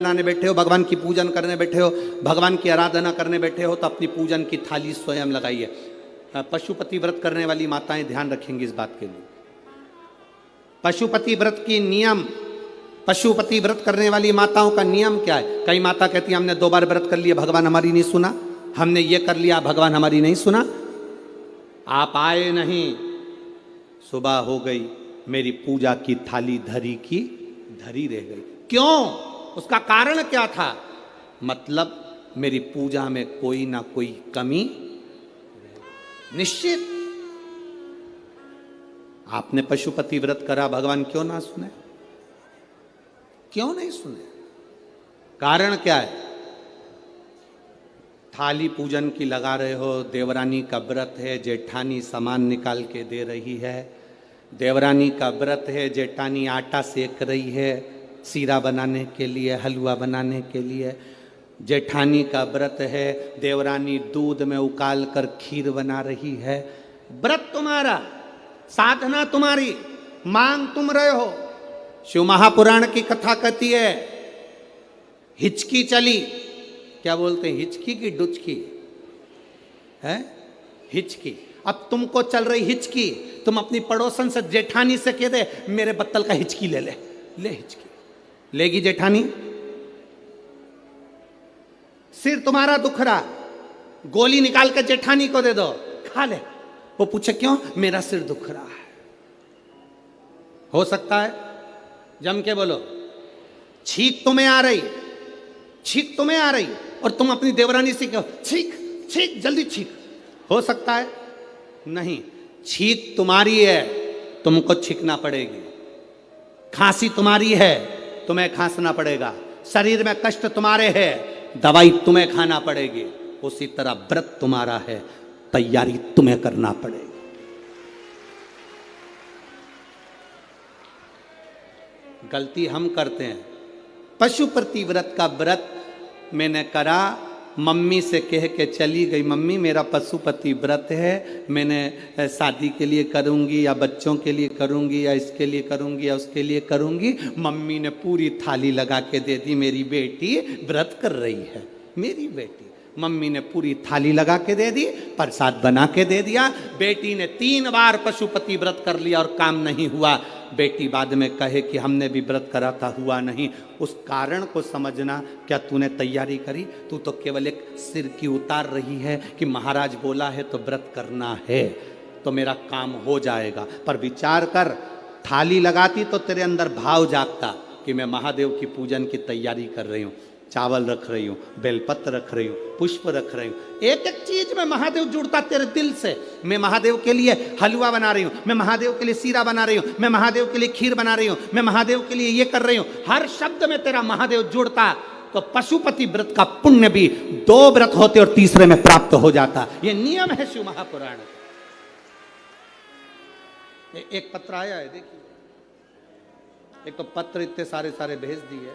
बनाने बैठे हो, भगवान की पूजन करने बैठे हो, भगवान की आराधना करने बैठे हो, तो अपनी पूजन की थाली स्वयं लगाइए। पशुपति व्रत करने वाली माताएं ध्यान रखेंगी इस बात के लिए। पशुपति व्रत की नियम, पशुपति व्रत करने वाली माताओं का नियम क्या है? कई माता कहती है हमने 2 बार व्रत कर लिया, भगवान हमारी नहीं सुना, हमने ये कर लिया, भगवान हमारी नहीं सुना। आप आए नहीं, सुबह हो गई, मेरी पूजा की थाली धरी की धरी रह गई। क्यों? उसका कारण क्या था? मतलब मेरी पूजा में कोई ना कोई कमी निश्चित। आपने पशुपति व्रत करा, भगवान क्यों ना सुने? क्यों नहीं सुने? कारण क्या है? थाली पूजन की लगा रहे हो, देवरानी का व्रत है, जेठानी सामान निकाल के दे रही है, देवरानी का व्रत है, जेठानी आटा सेक रही है सीरा बनाने के लिए, हलवा बनाने के लिए, जेठानी का व्रत है, देवरानी दूध में उकाल कर खीर बना रही है। व्रत तुम्हारा, साधना तुम्हारी, मांग तुम रहे हो। शिव महापुराण की कथा कहती है, हिचकी चली, क्या बोलते हैं, हिचकी की डुचकी है, हिचकी। अब तुमको चल रही हिचकी, तुम अपनी पड़ोसन से, जेठानी से कह दे मेरे बत्तल का हिचकी ले ले, ले हिचकी, लेगी जेठानी? सिर तुम्हारा दुख रहा, गोली निकाल कर जेठानी को दे दो, खा ले, वो पूछे क्यों? मेरा सिर दुख रहा है। हो सकता है? जम के बोलो। छींक तुम्हें आ रही, छींक तुम्हें आ रही, और तुम अपनी देवरानी से कहो छींक छींक जल्दी छींक, हो सकता है? नहीं, छींक तुम्हारी है, तुमको छींकना पड़ेगी। खांसी तुम्हारी है, तुम्हें खांसना पड़ेगा। शरीर में कष्ट तुम्हारे है, दवाई तुम्हें खाना पड़ेगी। उसी तरह व्रत तुम्हारा है, तैयारी तुम्हें करना पड़ेगी। गलती हम करते हैं। पशुपति व्रत का व्रत मैंने करा, मम्मी से कह के चली गई, मम्मी मेरा पशुपति व्रत है, मैंने शादी के लिए करूंगी या बच्चों के लिए करूंगी या इसके लिए करूंगी या उसके लिए करूंगी। मम्मी ने पूरी थाली लगा के दे दी, मेरी बेटी व्रत कर रही है, मेरी बेटी। मम्मी ने पूरी थाली लगा के दे दी, प्रसाद बना के दे दिया। बेटी ने 3 बार पशुपति व्रत कर लिया और काम नहीं हुआ। बेटी बाद में कहे कि हमने भी व्रत करा था, हुआ नहीं। उस कारण को समझना। क्या तूने तैयारी करी? तू तो केवल एक सिर की उतार रही है कि महाराज बोला है तो व्रत करना है तो मेरा काम हो जाएगा। पर विचार कर, थाली लगाती तो तेरे अंदर भाव जागता कि मैं महादेव की पूजन की तैयारी कर रही हूँ, चावल रख रही हूँ, बेलपत्र रख रही हूँ, पुष्प रख रही हूँ, एक एक चीज में महादेव जुड़ता तेरे दिल से। मैं महादेव के लिए हलवा बना रही हूँ, मैं महादेव के लिए सीरा बना रही हूँ, मैं महादेव के लिए खीर बना रही हूँ, मैं महादेव के लिए ये कर रही हूँ। हर शब्द में तेरा महादेव जुड़ता तो पशुपति व्रत का पुण्य भी 2 व्रत होते और तीसरे में प्राप्त हो जाता। ये नियम है शिव महापुराण। एक पत्र आया है, देखिए, एक तो पत्र इतने सारे भेज दिए।